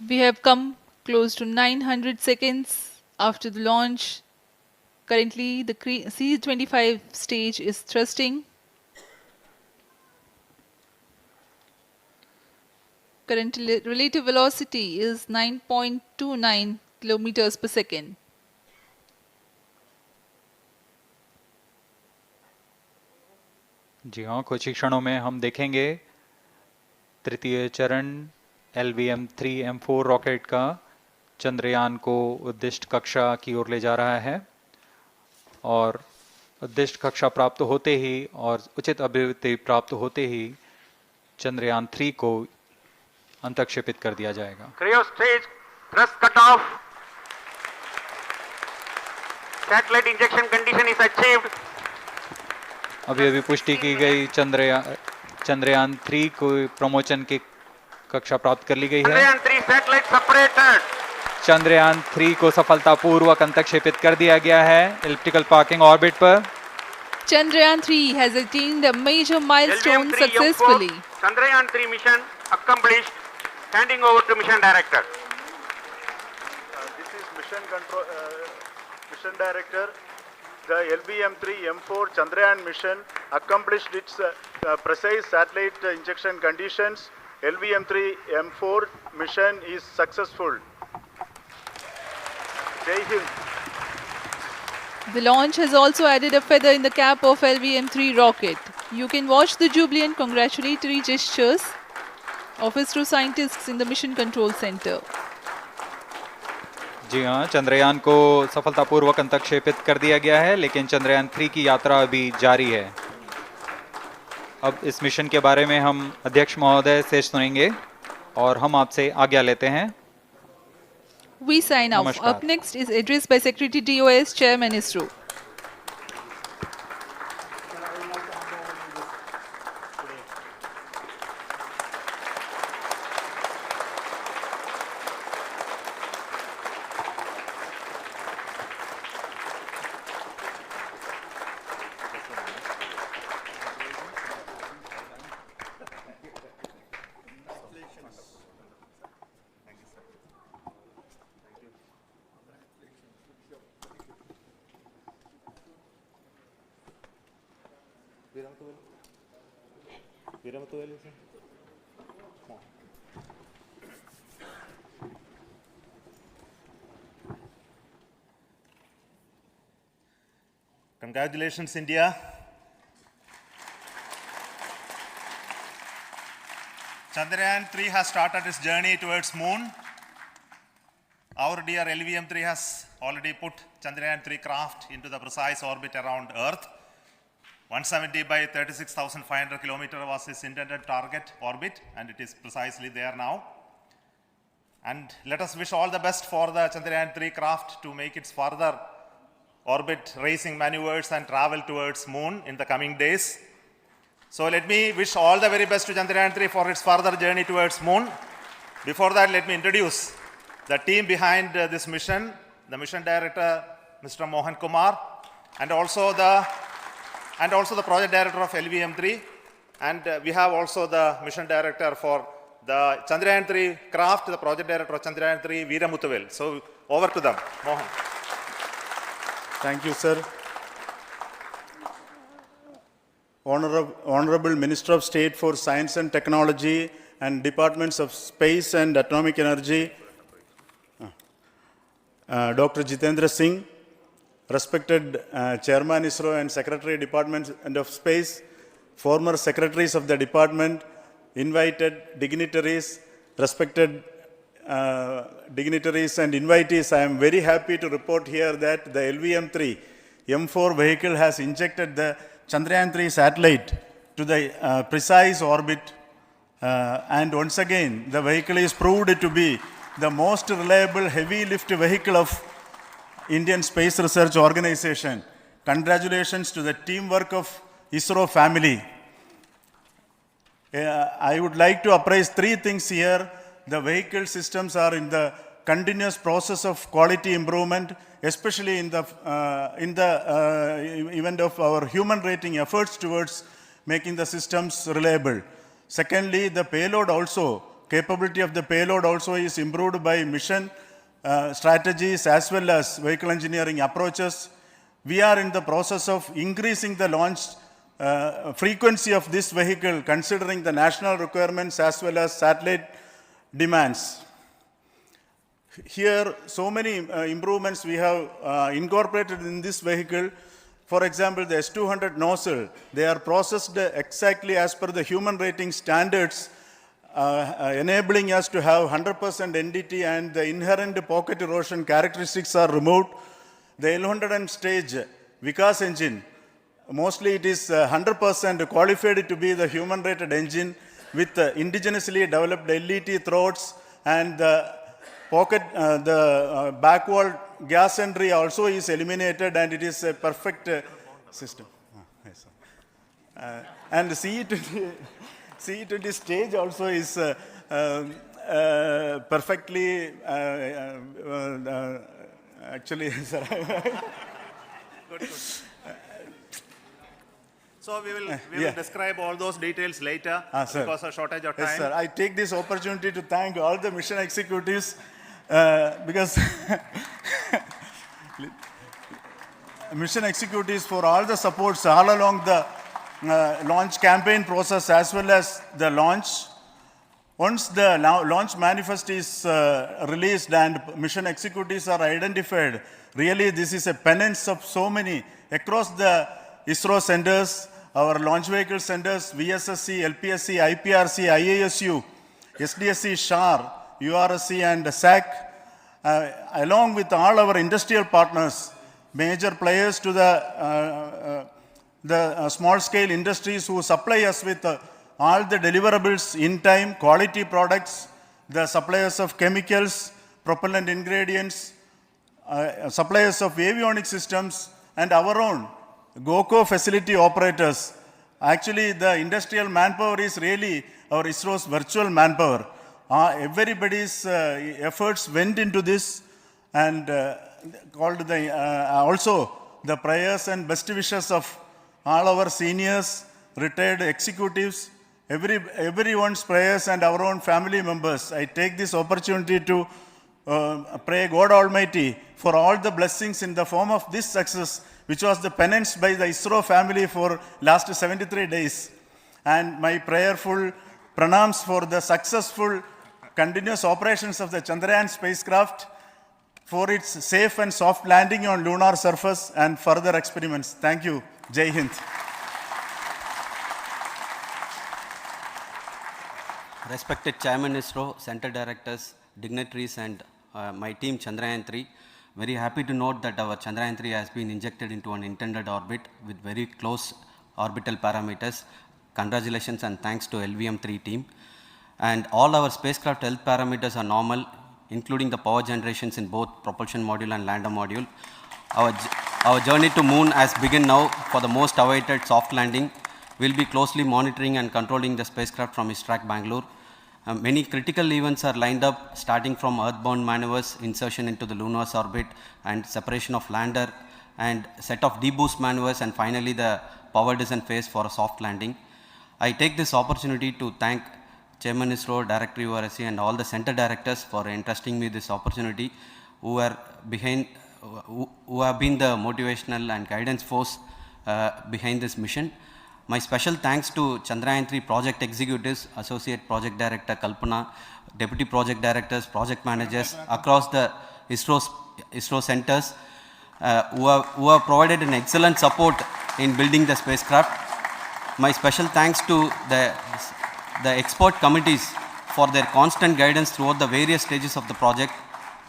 We have come close to 900 seconds after the launch. Currently, the C-25 stage is thrusting. current relative velocity is 9.29 kilometers per second. जी हाँ, कुछ ही क्षणों में हम देखेंगे तृतीय चरण LVM3 M4 रॉकेट का चंद्रयान को उद्दिष्ट कक्षा की ओर ले जा रहा है और उद्दिष्ट कक्षा प्राप्त होते ही और उचित अभिवृद्धि प्राप्त होते ही चंद्रयान 3 को अंतक्षेपित कर दिया जाएगा। Cryo stage thrust cutoff. Satellite injection condition is achieved. अभी अभी पुष्टि की गई चंद्रयान 3 को प्रमोशन की कक्षा प्राप्त कर ली गई है। Chandrayaan 3 satellite separated. चंद्रयान 3 को सफलतापूर्वक अंतक्षेपित कर दिया गया है इलिप्टिकल पार्किंग ऑर्बिट पर। Chandrayaan 3 has attained a major milestone LVM3 successfully. M4 Chandrayaan 3 mission accomplished. Handing over to mission director. This is mission control, mission director. The LVM3 M4 Chandrayaan mission accomplished its precise satellite injection conditions. LVM3 M4 mission is successful. Jai Hind. The launch has also added a feather in the cap of LVM3 rocket. You can watch the jubilant congratulatory gestures of ISRO scientists in the Mission Control Center. जी हाँ, चंद्रयान को सफलतापूर्वक अंतक्षेपित कर दिया गया है, लेकिन चंद्रयान 3 की यात्रा अभी जारी है। अब इस मिशन के बारे में हम अध्यक्ष महोदय से सुनेंगे और हम आपसे आज्ञा लेते हैं। We sign off. नमस्कार। Up next is address by Secretary DOS, Chairman ISRO. Congratulations, India. Chandrayaan 3 has started its journey towards moon. Our dear LVM3 has already put Chandrayaan 3 craft into the precise orbit around Earth. 170 by 36,500 kilometers was its intended target orbit, and it is precisely there now. And let us wish all the best for the Chandrayaan 3 craft to make its further orbit racing maneuvers and travel towards moon in the coming days. So let me wish all the very best to Chandrayaan 3 for its further journey towards moon. Before that, let me introduce the team behind this mission, the mission director, Mr. Mohan Kumar, and also the project director of LVM3, and we have also the mission director for the Chandrayaan 3 craft, the project director of Chandrayaan 3, Veera Muthuvel. So over to them, Mohan. Thank you, sir. Honorable Minister of State for Science and Technology and Departments of Space and Atomic Energy, Dr. Jitendra Singh, respected Chairman ISRO and Secretary Department of Space, former secretaries of the department, invited dignitaries, respected dignitaries and invitees, I am very happy to report here that the LVM3 M4 vehicle has injected the Chandrayaan 3 satellite to the precise orbit, and once again the vehicle is proved to be the most reliable heavy lift vehicle of Indian Space Research Organization. Congratulations to the teamwork of ISRO family. I would like to appraise three things here. The vehicle systems are in the continuous process of quality improvement, especially in the event of our human rating efforts towards making the systems reliable. Secondly, the payload also, capability of the payload also is improved by mission strategies as well as vehicle engineering approaches. We are in the process of increasing the launch frequency of this vehicle considering the national requirements as well as satellite demands. Here, so many improvements we have incorporated in this vehicle. For example, the S200 nozzle, they are processed exactly as per the human rating standards, enabling us to have 100% NDT, and the inherent pocket erosion characteristics are removed. The L100 stage Vikas engine, mostly it is 100% qualified to be the human rated engine with indigenously developed LET throats, and the back wall gas entry also is eliminated, and it is a perfect system. Yes, and the CE20 stage also is perfectly, actually, sir. Good. So we will describe all those details later because of shortage of time. Yes, sir. I take this opportunity to thank all the mission executives because mission executives for all the supports all along the launch campaign process as well as the launch. Once the launch manifest is released and mission executives are identified, really this is a penance of so many across the ISRO centers, our launch vehicle centers, VSSC, LPSC, IPRC, IASU, SDSC, SHAR, URSC and SAC, along with all our industrial partners, major players to the small-scale industries who supply us with all the deliverables in time, quality products, the suppliers of chemicals, propellant ingredients, suppliers of avionics systems, and our own GOCO facility operators. Actually, the industrial manpower is really our ISRO's virtual manpower. Everybody's efforts went into this, and also the prayers and best wishes of all our seniors, retired executives, everyone's prayers and our own family members. I take this opportunity to pray God Almighty for all the blessings in the form of this success, which was the penance by the ISRO family for last 73 days. And my prayerful pranams for the successful continuous operations of the Chandrayaan spacecraft, for its safe and soft landing on lunar surface and further experiments. Thank you. Jai Hind. Respected Chairman ISRO, Center Directors, dignitaries and my team Chandrayaan-3, very happy to note that our Chandrayaan-3 has been injected into an intended orbit with very close orbital parameters. Congratulations and thanks to LVM3 team. And all our spacecraft health parameters are normal, including the power generations in both propulsion module and lander module. Our journey to moon has begun now for the most awaited soft landing. We'll be closely monitoring and controlling the spacecraft from ISTRAC Bangalore. Many critical events are lined up, starting from earthbound maneuvers, insertion into the lunar's orbit, and separation of lander, and set of deboost maneuvers, and finally the power descent phase for a soft landing. I take this opportunity to thank Chairman ISRO, Director URSC, and all the center directors for entrusting me this opportunity, who have been the motivational and guidance force behind this mission. My special thanks to Chandrayaan-3 project executives, Associate Project Director Kalpana, Deputy Project Directors, Project Managers across the ISRO centers who have provided an excellent support in building the spacecraft. My special thanks to the expert committees for their constant guidance throughout the various stages of the project.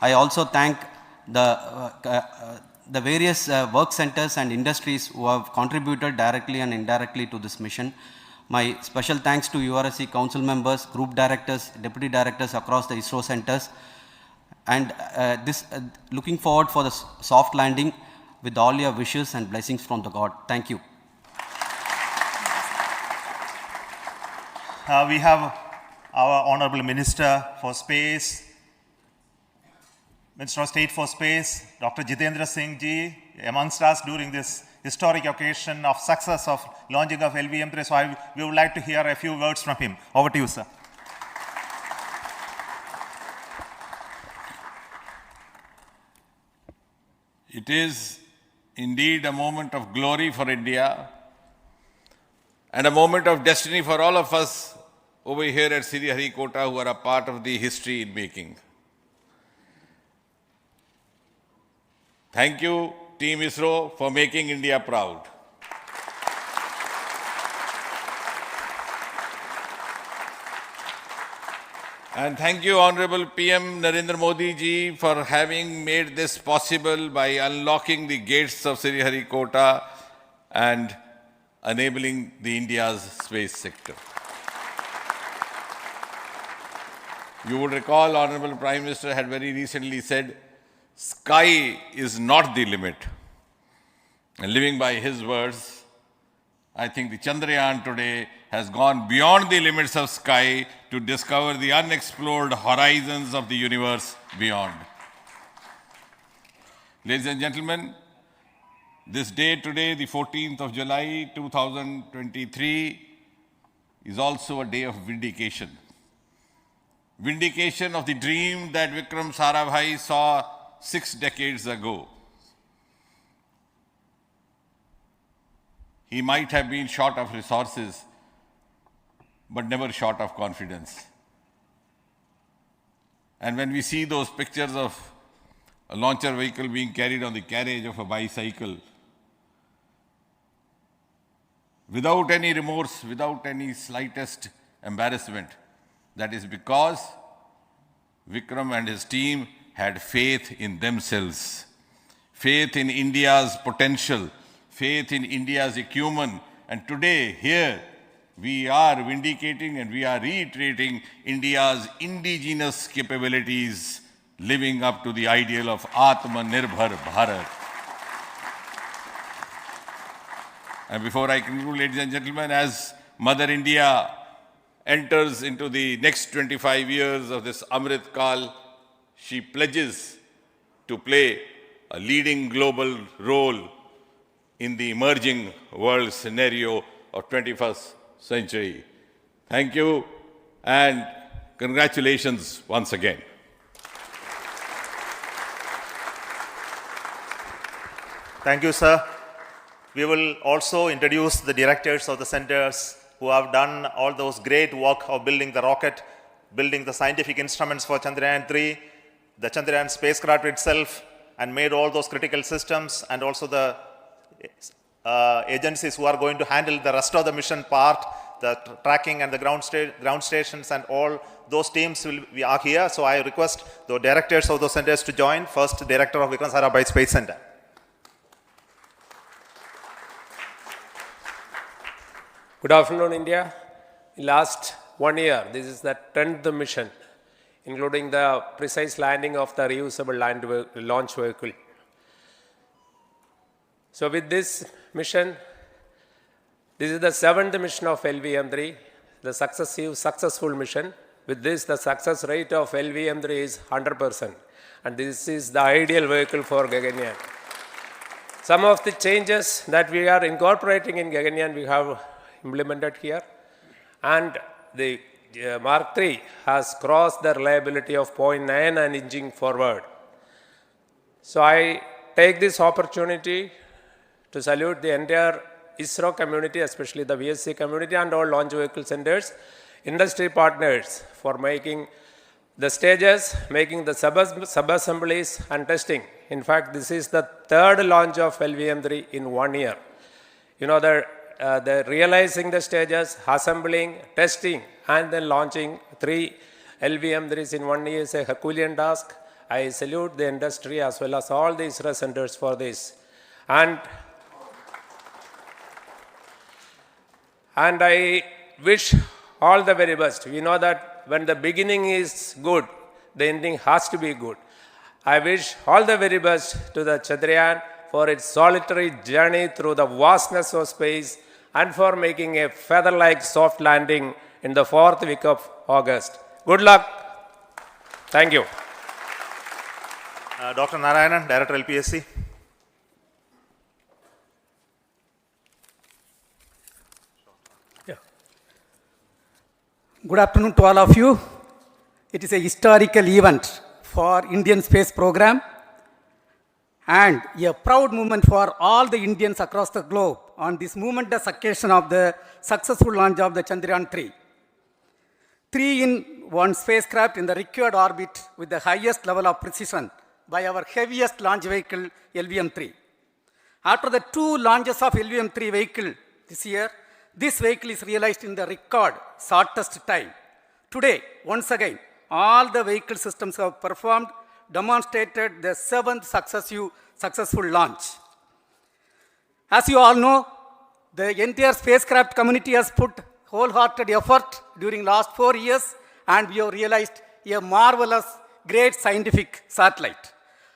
I also thank the various work centers and industries who have contributed directly and indirectly to this mission. My special thanks to URSC council members, group directors, deputy directors across the ISRO centers, and looking forward for the soft landing with all your wishes and blessings from the God. Thank you. We have our Honorable Minister for Space, Minister of State for Space, Dr. Jitendra Singh ji, amongst us during this historic occasion of success of launching of LVM3. So we would like to hear a few words from him. Over to you, sir. It is indeed a moment of glory for India and a moment of destiny for all of us over here at Sriharikota who are a part of the history in making. Thank you, Team ISRO, for making India proud. And thank you, Honorable PM Narendra Modi ji, for having made this possible by unlocking the gates of Sriharikota and enabling the India's space sector. You would recall, Honorable Prime Minister had very recently said, sky is not the limit. And living by his words, I think the Chandrayaan today has gone beyond the limits of sky to discover the unexplored horizons of the universe beyond. Ladies and gentlemen, this day today, the 14th of July 2023, is also a day of vindication. Vindication of the dream that Vikram Sarabhai saw 6 decades ago. He might have been short of resources, but never short of confidence. And when we see those pictures of a launcher vehicle being carried on the carriage of a bicycle, without any remorse, without any slightest embarrassment, that is because Vikram and his team had faith in themselves, faith in India's potential, faith in India's acumen. And today, here, we are vindicating and we are reiterating India's indigenous capabilities, living up to the ideal of Atmanirbhar Bharat. And before I conclude, ladies and gentlemen, as Mother India enters into the next 25 years of this Amrit Kal, she pledges to play a leading global role in the emerging world scenario of 21st century. Thank you and congratulations once again. Thank you, sir. We will also introduce the directors of the centers who have done all those great work of building the rocket, building the scientific instruments for Chandrayaan-3, the Chandrayaan spacecraft itself, and made all those critical systems, and also the agencies who are going to handle the rest of the mission part, the tracking and the ground stations, and all those teams are here. So I request the directors of those centers to join. First, Director of Vikram Sarabhai Space Center. Good afternoon, India. In last 1 year, this is the 10th mission, including the precise landing of the reusable launch vehicle. So with this mission, this is the 7th mission of LVM3, the successful mission. With this, the success rate of LVM3 is 100%. And this is the ideal vehicle for Gaganyaan. Some of the changes that we are incorporating in Gaganyaan, we have implemented here. And the Mark III has crossed the reliability of 0.9 and inching forward. So I take this opportunity to salute the entire ISRO community, especially the VSC community and all launch vehicle centers, industry partners for making the stages, making the sub-assemblies and testing. In fact, this is the 3rd launch of LVM3 in 1 year. You know, the realizing the stages, assembling, testing, and then launching 3 LVM3s in 1 year is a Herculean task. I salute the industry as well as all the ISRO centers for this. And I wish all the very best. We know that when the beginning is good, the ending has to be good. I wish all the very best to the Chandrayaan for its solitary journey through the vastness of space and for making a feather-like soft landing in the 4th week of August. Good luck. Thank you. Dr. Narayanan, Director LPSC. Good afternoon to all of you. It is a historical event for Indian space program and a proud moment for all the Indians across the globe on this momentous occasion of the successful launch of the Chandrayaan-3. 3-in-1 spacecraft in the required orbit with the highest level of precision by our heaviest launch vehicle, LVM3. After the 2 launches of LVM3 vehicle this year, this vehicle is realized in the record shortest time. Today, once again, all the vehicle systems have performed, demonstrated the 7th successful launch. As you all know, the entire spacecraft community has put wholehearted effort during last 4 years, and we have realized a marvelous, great scientific satellite.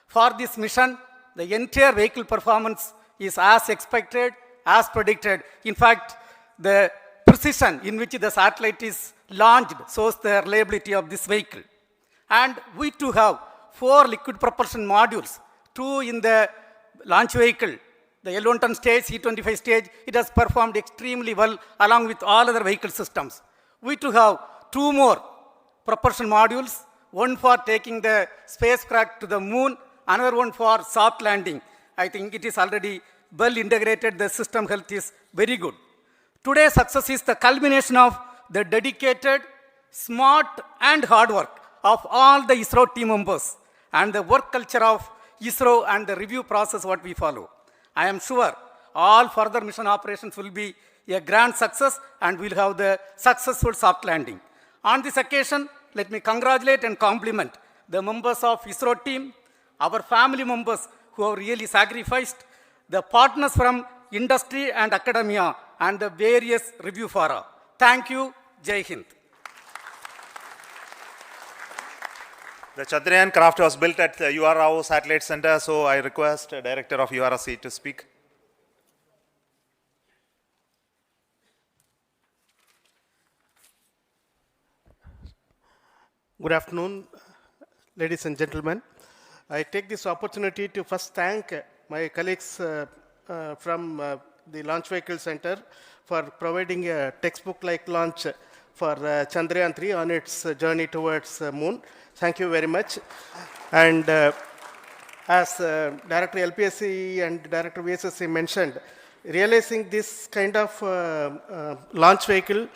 For this mission, the entire vehicle performance is as expected, as predicted. In fact, the precision in which the satellite is launched shows the reliability of this vehicle. And we too have 4 liquid propulsion modules, 2 in the launch vehicle. The L110 stage, C25 stage, it has performed extremely well along with all other vehicle systems. We too have 2 more propulsion modules, one for taking the spacecraft to the moon, another one for soft landing. I think it is already well integrated, the system health is very good. Today's success is the culmination of the dedicated, smart and hard work of all the ISRO team members and the work culture of ISRO and the review process what we follow. I am sure all further mission operations will be a grand success and we'll have the successful soft landing. On this occasion, let me congratulate and compliment the members of ISRO team, our family members who have really sacrificed, the partners from industry and academia, and the various review fora. Thank you. Jai Hind. The Chandrayaan craft was built at the URO Satellite Center, so I request the Director of URC to speak. Good afternoon, ladies and gentlemen. I take this opportunity to first thank my colleagues from the Launch Vehicle Center for providing a textbook-like launch for Chandrayaan 3 on its journey towards moon. Thank you very much. And as Director LPSC and Director VSSC mentioned, realizing this kind of launch vehicle,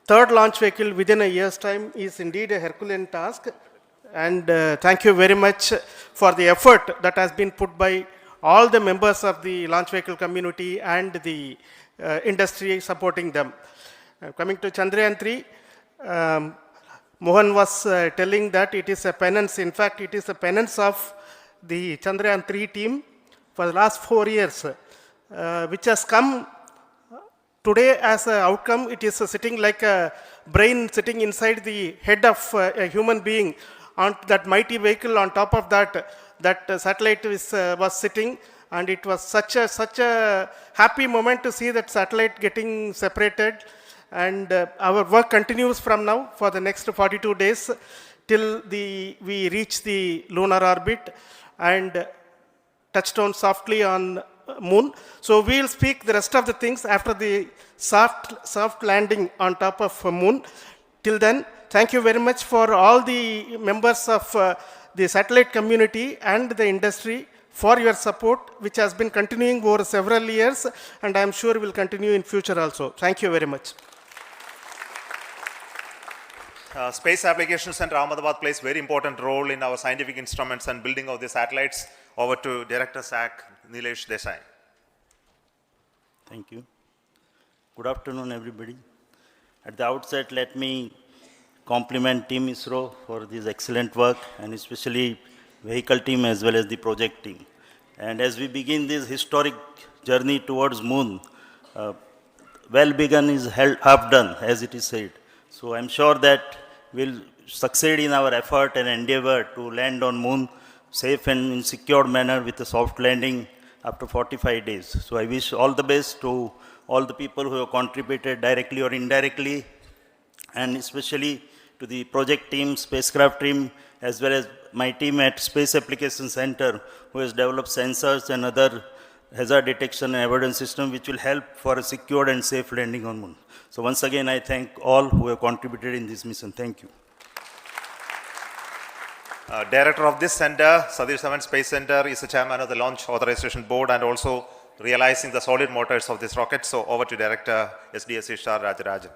third launch vehicle within a year's time is indeed a Herculean task. And thank you very much for the effort that has been put by all the members of the launch vehicle community and the industry supporting them. Coming to Chandrayaan 3, Mohan was telling that it is a penance. In fact, it is a penance of the Chandrayaan 3 team for the last 4 years, which has come today as an outcome. It is sitting like a brain sitting inside the head of a human being on that mighty vehicle. On top of that, that satellite was sitting, and it was such a happy moment to see that satellite getting separated. And our work continues from now for the next 42 days till we reach the lunar orbit and touchdown softly on moon. So we'll speak the rest of the things after the soft landing on top of moon. Till then, thank you very much for all the members of the satellite community and the industry for your support, which has been continuing over several years, and I am sure will continue in future also. Thank you very much. Space Applications Center Ahmedabad plays very important role in our scientific instruments and building of the satellites. Over to Director SAC, Nilesh Desai. Thank you. Good afternoon, everybody. At the outset, let me compliment Team ISRO for this excellent work, and especially vehicle team as well as the project team. And as we begin this historic journey towards moon, well begun is half done, as it is said. So I'm sure that we'll succeed in our effort and endeavor to land on moon safe and in secured manner with a soft landing after 45 days. So I wish all the best to all the people who have contributed directly or indirectly, and especially to the project team, spacecraft team, as well as my team at Space Applications Center, who has developed sensors and other hazard detection and avoidance system which will help for a secured and safe landing on moon. So once again, I thank all who have contributed in this mission. Thank you. Director of this center, Satish Dhawan Space Center, is the chairman of the Launch Authorization Board and also realizing the solid motors of this rocket. So over to Director SDSC Star Rajarajan.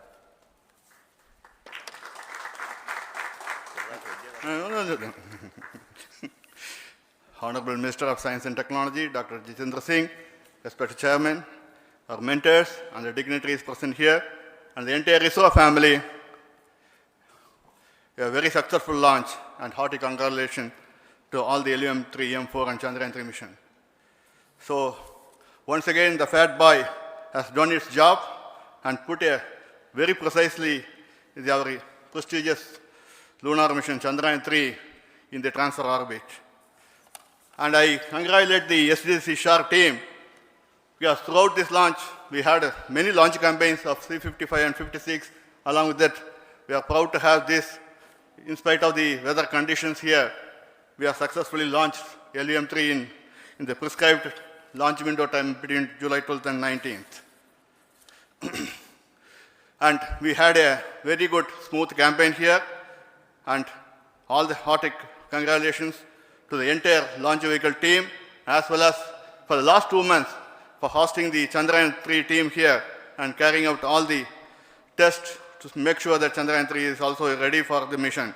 Honorable Minister of Science and Technology, Dr. Jitendra Singh, respected Chairman, our mentors and the dignitaries present here, and the entire ISRO family, a very successful launch and hearty congratulations to all the LVM3, M4 and Chandrayaan-3 mission. So, once again, the fat boy has done its job and put a very precisely our prestigious lunar mission Chandrayaan-3 in the transfer orbit. And I congratulate the SDC SHAR team, because throughout this launch, we had many launch campaigns of C-55 and 56. Along with that, we are proud to have this. In spite of the weather conditions here, we have successfully launched LVM3 in the prescribed launch window time between July 12th and 19th. And we had a very good, smooth campaign here, and all the hearty congratulations to the entire launch vehicle team, as well as for the last 2 months for hosting the Chandrayaan-3 team here and carrying out all the tests to make sure that Chandrayaan-3 is also ready for the mission.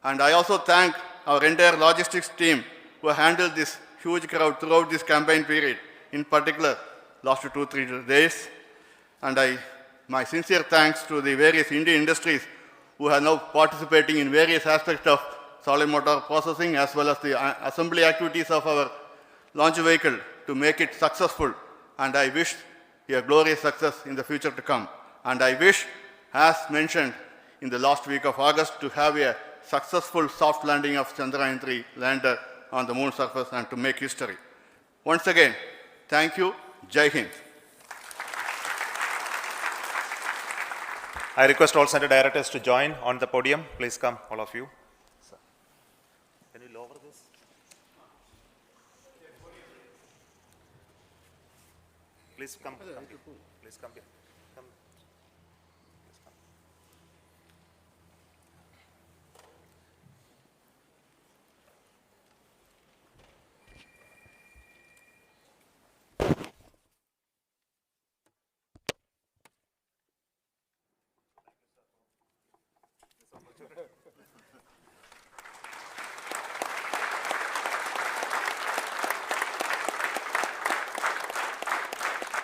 And I also thank our entire logistics team who handled this huge crowd throughout this campaign period, in particular last 2-3 days. And my sincere thanks to the various Indian industries who are now participating in various aspects of solid motor processing as well as the assembly activities of our launch vehicle to make it successful. And I wish a glorious success in the future to come. And I wish, as mentioned in the last week of August, to have a successful soft landing of Chandrayaan-3 lander on the moon surface and to make history. Once again, thank you. Jai Hind. I request all center directors to join on the podium. Please come, all of you. Can you lower this? Please come. Please come here. Come.